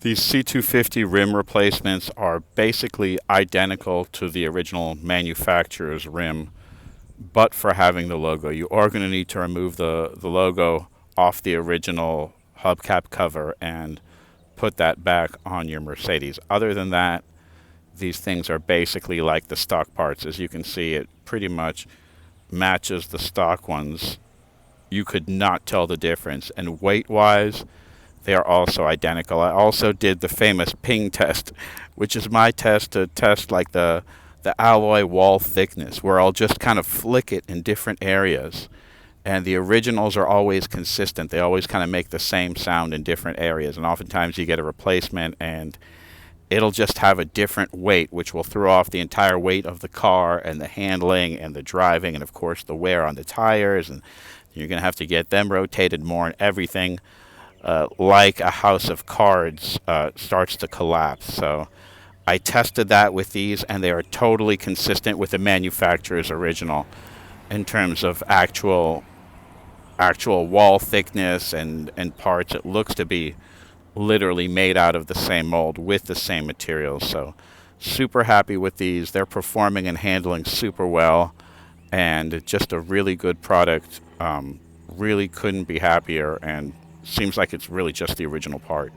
These C250 rim replacements are basically identical to the original manufacturer's rim, but for having the logo. You are going to need to remove the logo off the original hubcap cover and put that back on your Mercedes. Other than that, these things are basically like the stock parts. As you can see, it pretty much matches the stock ones. You could not tell the difference. And weight-wise, they are also identical. I also did the famous ping test, which is my test to test like the alloy wall thickness, where I'll just kind of flick it in different areas. And the originals are always consistent. They always kind of make the same sound in different areas. And oftentimes you get a replacement and it'll just have a different weight, which will throw off the entire weight of the car and the handling and the driving and, of course, the wear on the tires. And you're going to have to get them rotated more, and everything, like a house of cards, starts to collapse. So I tested that with these, and they are totally consistent with the manufacturer's original in terms of actual wall thickness and parts. It looks to be literally made out of the same mold with the same materials. So super happy with these. They're performing and handling super well, and just a really good product. Really couldn't be happier, and seems like it's really just the original part.